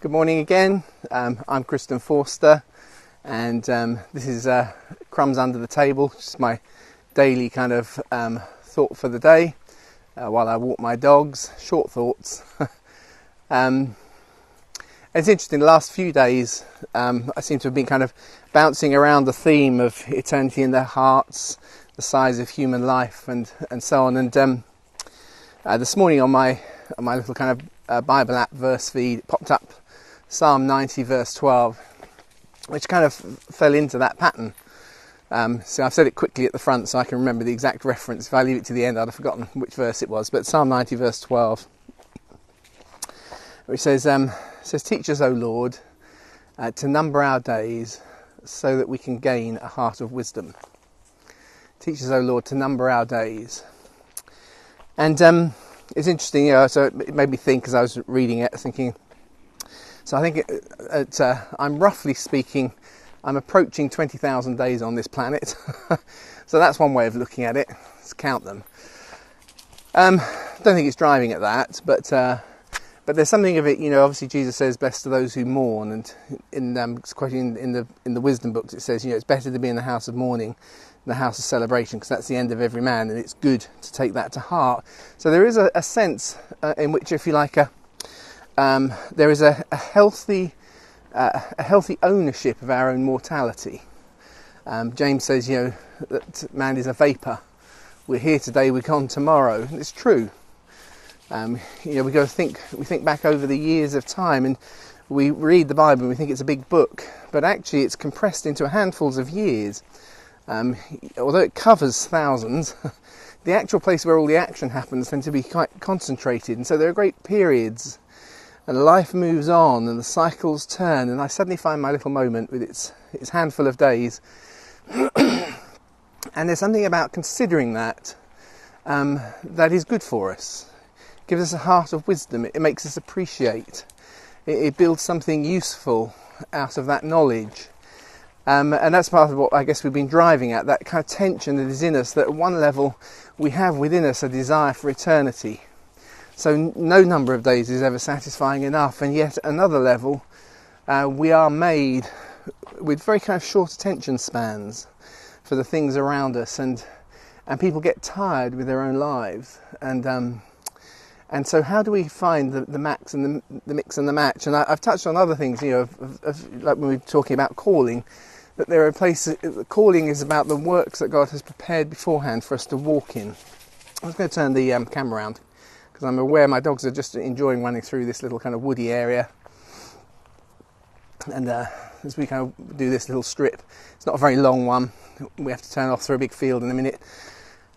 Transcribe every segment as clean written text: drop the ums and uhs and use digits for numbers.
Good morning again. I'm Kristen Forster, and this is Crumbs Under the Table, just my daily kind of thought for the day while I walk my dogs. Short thoughts. It's interesting, the last few days I seem to have been kind of bouncing around the theme of eternity in their hearts, the size of human life, and so on. And this morning on my little kind of Bible app verse feed, it popped up Psalm 90 verse 12, which kind of fell into that pattern. So I've said it quickly at the front so I can remember the exact reference. If I leave it to the end, I'd have forgotten which verse it was. But Psalm 90 verse 12, which says, "Teach us, O Lord, to number our days so that we can gain a heart of wisdom." Teach us, O Lord, to number our days. And it's interesting, so it made me think as I was reading it, thinking, so I think I'm roughly speaking, I'm approaching 20,000 days on this planet. So that's one way of looking at it. Let's count them. Don't think it's driving at that, but there's something of it. Obviously Jesus says, "Blessed are those who mourn," and it's quoting in the wisdom books, it says, it's better to be in the house of mourning than the house of celebration, because that's the end of every man, and it's good to take that to heart. So there is a sense in which, if you like, there is a healthy ownership of our own mortality. James says, that man is a vapour. We're here today, we're gone tomorrow. And it's true. We think back over the years of time, and we read the Bible and we think it's a big book, but actually it's compressed into handfuls of years. Although it covers thousands, the actual place where all the action happens tends to be quite concentrated, and so there are great periods. And life moves on, and the cycles turn, and I suddenly find my little moment with its handful of days. And there's something about considering that that is good for us. It gives us a heart of wisdom. It makes us appreciate. It builds something useful out of that knowledge. And that's part of what I guess we've been driving at, that kind of tension that is in us, that at one level we have within us a desire for eternity. So no number of days is ever satisfying enough, and yet at another level we are made with very kind of short attention spans for the things around us, and people get tired with their own lives, and so how do we find the max and the mix and the match? And I've touched on other things, like when we were talking about calling, that there are places. Calling is about the works that God has prepared beforehand for us to walk in. I was going to turn the camera around, because I'm aware my dogs are just enjoying running through this little kind of woody area. And as we kind of do this little strip, it's not a very long one. We have to turn off through a big field in a minute.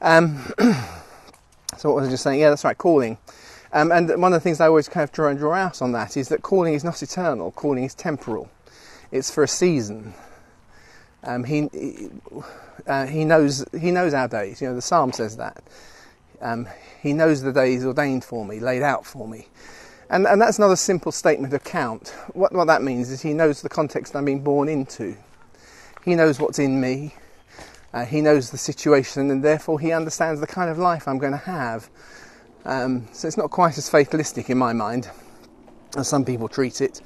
So what was I just saying? Yeah, that's right, calling. And one of the things I always kind of try and draw out on that is that calling is not eternal. Calling is temporal. It's for a season. He knows our days. The Psalm says that. He knows the days ordained for me, laid out for me. And that's not a simple statement of count. What that means is he knows the context I'm being born into. He knows what's in me. He knows the situation, and therefore he understands the kind of life I'm going to have. So it's not quite as fatalistic in my mind as some people treat it.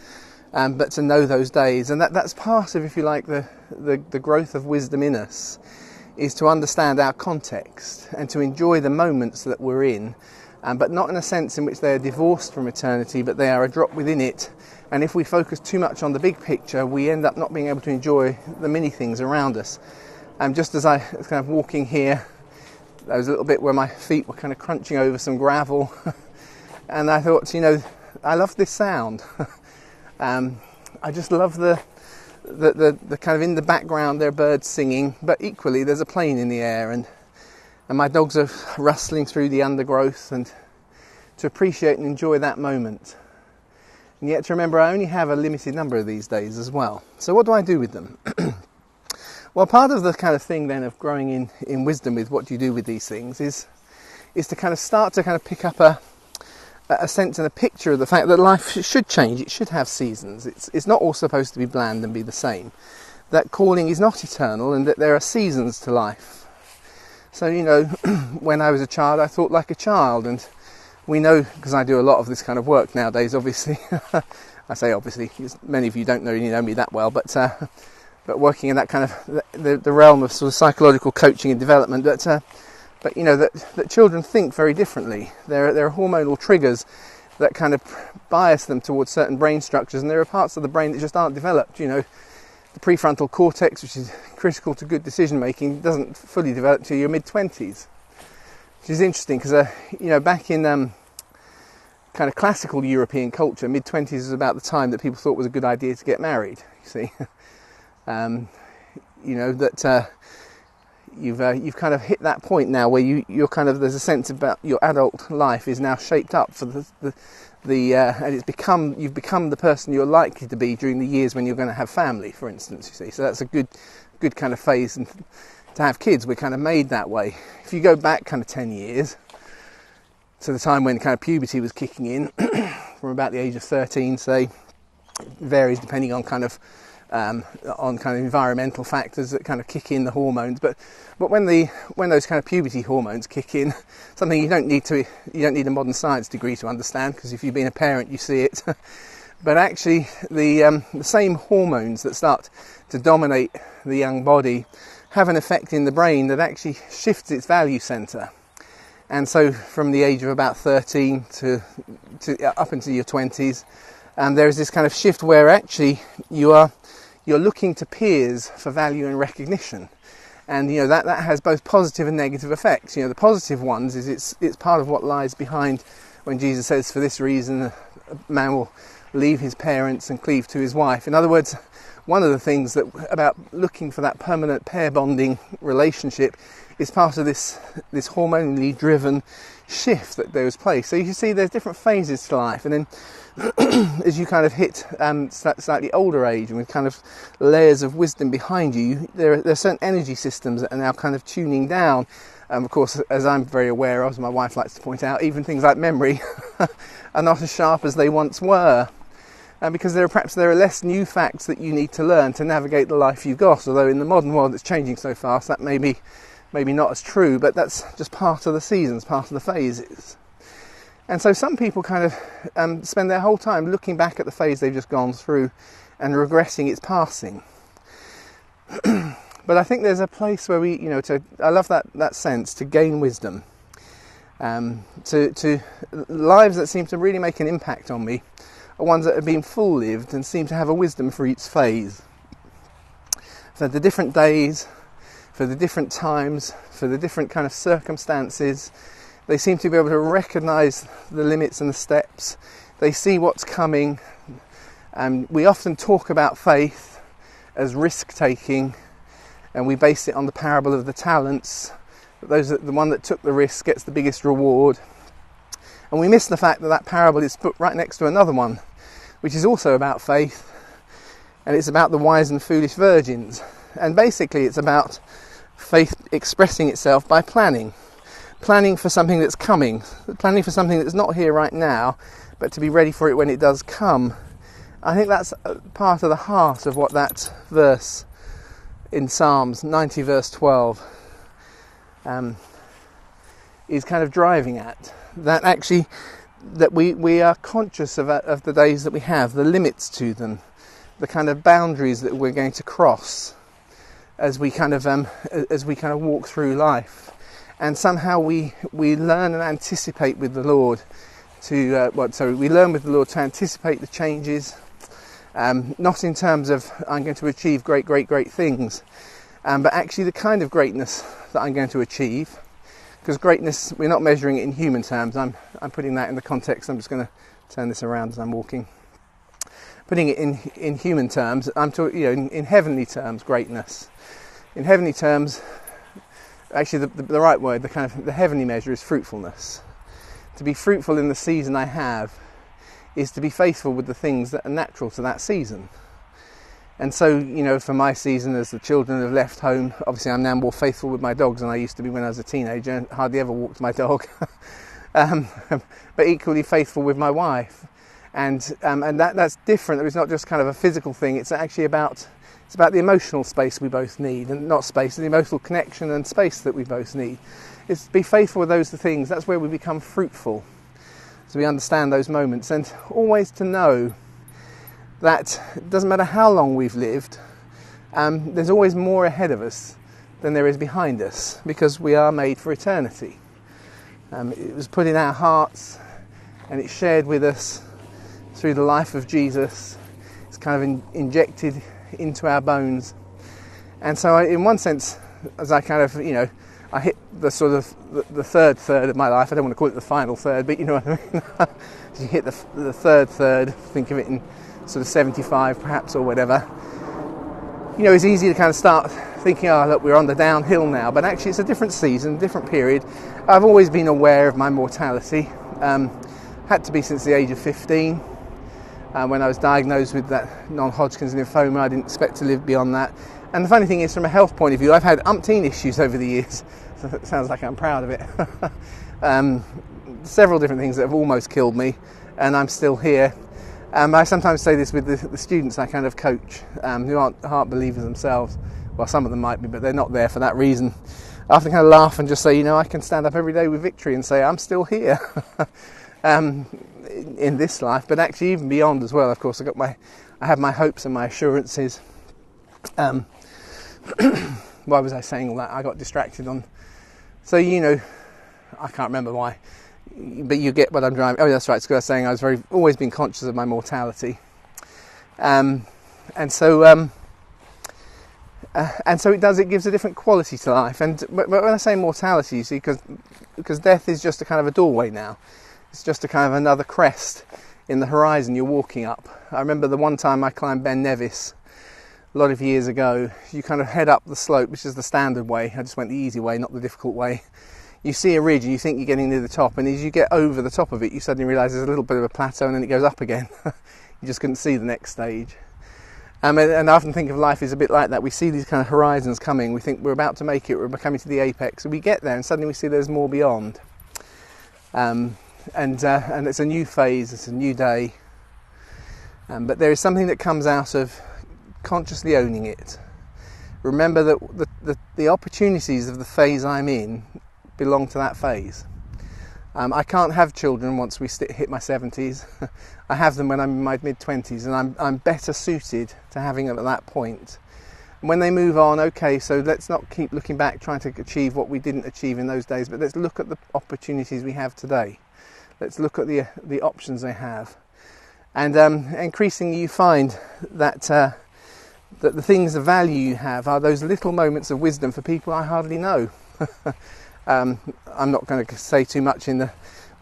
But to know those days, and that's part of, if you like, the growth of wisdom in us, is to understand our context and to enjoy the moments that we're in, but not in a sense in which they are divorced from eternity, but they are a drop within it. And if we focus too much on the big picture, we end up not being able to enjoy the many things around us. Just as I was kind of walking here, there was a little bit where my feet were kind of crunching over some gravel, and I thought, I love this sound. I just love the kind of, in the background there are birds singing, but equally there's a plane in the air, and my dogs are rustling through the undergrowth, and to appreciate and enjoy that moment. And yet to remember I only have a limited number of these days as well. So what do I do with them? Well, part of the kind of thing then of growing in wisdom with what you do with these things is to kind of start to kind of pick up a sense and a picture of the fact that life should change. It should have seasons. It's not all supposed to be bland and be the same. That calling is not eternal, and that there are seasons to life. So, when I was a child, I thought like a child, and we know, because I do a lot of this kind of work nowadays, obviously. I say obviously, because many of you don't really know me that well, but working in that kind of the realm of sort of psychological coaching and development, but you know that children think very differently. There are hormonal triggers that kind of bias them towards certain brain structures, and there are parts of the brain that just aren't developed. You know, the prefrontal cortex, which is critical to good decision making, doesn't fully develop till your mid-20s, which is interesting because you know, back in kind of classical European culture, mid-20s is about the time that people thought was a good idea to get married. You see, you know that you've kind of hit that point now where you're kind of, there's a sense about your adult life is now shaped up for and you've become the person you're likely to be during the years when you're going to have family, for instance. You see, so that's a good kind of phase, and to have kids, we're kind of made that way. If you go back kind of 10 years to the time when kind of puberty was kicking in, from about the age of 13, say, it varies depending on kind of environmental factors that kind of kick in the hormones, but when those kind of puberty hormones kick in, something you don't need a modern science degree to understand, because if you've been a parent you see it, but actually the same hormones that start to dominate the young body have an effect in the brain that actually shifts its value centre. And so from the age of about 13 to up into your 20s, there is this kind of shift where actually you're looking to peers for value and recognition, and you know that has both positive and negative effects. You know, the positive ones is it's part of what lies behind when Jesus says, "For this reason, a man will leave his parents and cleave to his wife." In other words, one of the things that about looking for that permanent pair bonding relationship is part of this hormonally driven shift that goes place. So you can see there's different phases to life, and then as you kind of hit slightly older age and with kind of layers of wisdom behind you, there are certain energy systems that are now kind of tuning down. Of course, as I'm very aware of, as my wife likes to point out, even things like memory are not as sharp as they once were. Because there are less new facts that you need to learn to navigate the life you've got. Although in the modern world it's changing so fast, that may be not as true, but that's just part of the seasons, part of the phases. And so some people kind of spend their whole time looking back at the phase they've just gone through and regretting its passing. But I think there's a place where I love that sense, to gain wisdom, to lives that seem to really make an impact on me are ones that have been full lived and seem to have a wisdom for each phase, for the different days, for the different times, for the different kind of circumstances. They seem to be able to recognise the limits and the steps. They see what's coming. We often talk about faith as risk-taking, and we base it on the parable of the talents. The one that took the risk gets the biggest reward. And we miss the fact that parable is put right next to another one, which is also about faith, and it's about the wise and foolish virgins. And basically it's about faith expressing itself by planning for something that's coming, planning for something that's not here right now, but to be ready for it when it does come. I think that's part of the heart of what that verse in Psalms 90 verse 12 is kind of driving at. That actually, that we are conscious of the days that we have, the limits to them, the kind of boundaries that we're going to cross as we kind of walk through life, and somehow we learn and anticipate with the Lord we learn with the Lord to anticipate the changes, not in terms of I'm going to achieve great things, but actually the kind of greatness that I'm going to achieve. Because greatness, we're not measuring it in human terms. I'm putting that in the context. I'm just going to turn this around as I'm walking. Putting it in human terms, I'm talking, in heavenly terms, greatness. In heavenly terms, actually the right word, the heavenly measure is fruitfulness. To be fruitful in the season I have is to be faithful with the things that are natural to that season. And so, for my season, as the children have left home, obviously I'm now more faithful with my dogs than I used to be when I was a teenager, and hardly ever walked my dog. But equally faithful with my wife. And that's different. It's not just kind of a physical thing. It's actually about the emotional space we both need, and not space, the emotional connection and space that we both need. It's to be faithful with those things. That's where we become fruitful. so we understand those moments, and always to know that it doesn't matter how long we've lived, there's always more ahead of us than there is behind us, because we are made for eternity. It was put in our hearts and it's shared with us through the life of Jesus. It's kind of injected into our bones. And so in one sense, as I kind of, I hit the sort of the third of my life. I don't want to call it the final third, but you know what I mean. As you hit the third, think of it in sort of 75 perhaps or whatever. It's easy to kind of start thinking, oh look, we're on the downhill now, but actually it's a different season, different period. I've always been aware of my mortality. Had to be since the age of 15. When I was diagnosed with that non-Hodgkin's lymphoma, I didn't expect to live beyond that. And the funny thing is, from a health point of view, I've had umpteen issues over the years. So it sounds like I'm proud of it. Several different things that have almost killed me, and I'm still here. I sometimes say this with the students I kind of coach, who aren't believers themselves. Well, some of them might be, but they're not there for that reason. I often kind of laugh and just say, I can stand up every day with victory and say, I'm still here. In this life, but actually even beyond as well. Of course, I have my hopes and my assurances. Why was I saying all that? I got distracted on. So I can't remember why, but you get what I'm driving. Oh, that's right. It's because I was saying I was always been conscious of my mortality, and so it gives a different quality to life. And but when I say mortality, you see, because death is just a kind of a doorway now. It's just a kind of another crest in the horizon you're walking up. I remember the one time I climbed Ben Nevis a lot of years ago. You kind of head up the slope, which is the standard way. I just went the easy way, not the difficult way. You see a ridge and you think you're getting near the top, and as you get over the top of it, you suddenly realise there's a little bit of a plateau, and then it goes up again. You just couldn't see the next stage. And I often think of life as a bit like that. We see these kind of horizons coming. We think we're about to make it. We're coming to the apex. And we get there, and suddenly we see there's more beyond. And it's a new phase, it's a new day, but there is something that comes out of consciously owning it. Remember that the opportunities of the phase I'm in belong to that phase. I can't have children once we hit my 70s. I have them when I'm in my mid-20s, and I'm better suited to having them at that point. And when they move on, okay, so let's not keep looking back trying to achieve what we didn't achieve in those days, but let's look at the opportunities we have today. Let's look at the options they have, and increasingly you find that the things of value you have are those little moments of wisdom for people I hardly know. I'm not going to say too much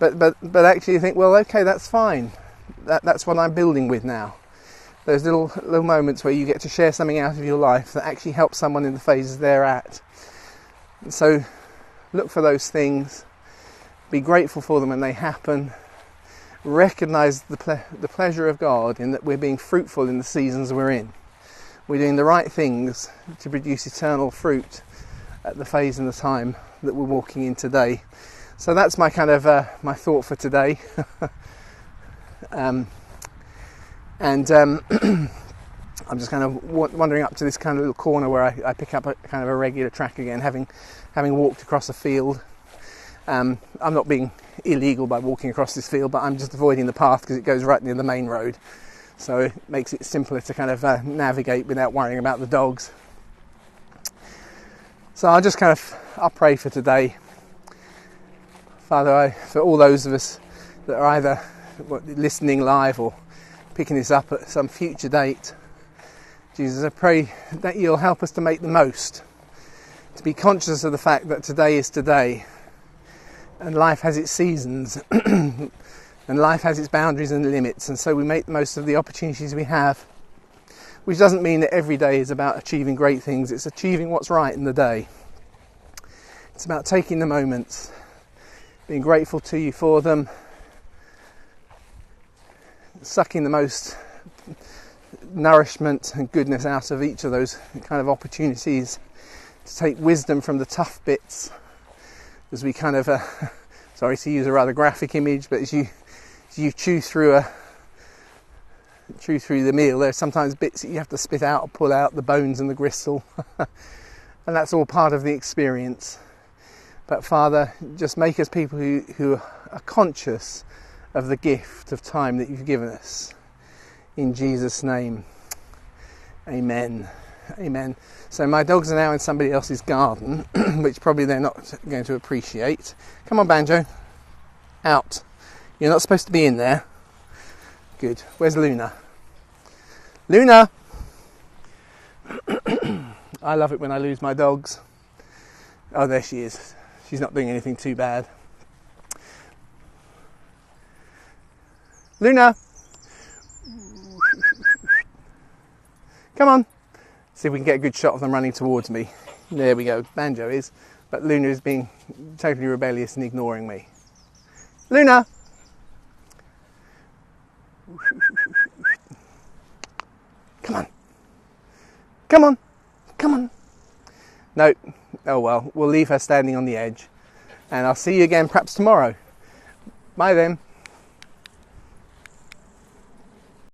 but actually you think, well, okay, that's fine. That's what I'm building with now. Those little moments where you get to share something out of your life that actually helps someone in the phases they're at. And so look for those things. Be grateful for them when they happen. Recognise the pleasure of God in that we're being fruitful in the seasons we're in. We're doing the right things to produce eternal fruit at the phase and the time that we're walking in today. So that's my kind of my thought for today. I'm just kind of wandering up to this kind of little corner where I pick up a kind of a regular track again, having walked across a field. I'm not being illegal by walking across this field, but I'm just avoiding the path because it goes right near the main road, so it makes it simpler to kind of navigate without worrying about the dogs. So I'll pray for today. Father, for all those of us that are either listening live or picking this up at some future date, Jesus, I pray that you'll help us to make the most, to be conscious of the fact that today is today. And life has its seasons, and life has its boundaries and limits, and so we make the most of the opportunities we have, which doesn't mean that every day is about achieving great things. It's achieving what's right in the day. It's about taking the moments, being grateful to you for them, sucking the most nourishment and goodness out of each of those kind of opportunities, to take wisdom from the tough bits, as we kind of, sorry to use a rather graphic image, but as you chew through the meal, there's sometimes bits that you have to spit out or pull out, the bones and the gristle, and that's all part of the experience. But Father, just make us people who are conscious of the gift of time that you've given us. In Jesus' name, amen. Amen. So my dogs are now in somebody else's garden, which probably they're not going to appreciate. Come on, Banjo. Out. You're not supposed to be in there. Good. Where's Luna? Luna! I love it when I lose my dogs. Oh, there she is. She's not doing anything too bad. Luna! Come on. See if we can get a good shot of them running towards me. There we go. Banjo is. But Luna is being totally rebellious and ignoring me. Luna! Come on. Come on. Come on. No. Oh well, we'll leave her standing on the edge. And I'll see you again perhaps tomorrow. Bye then.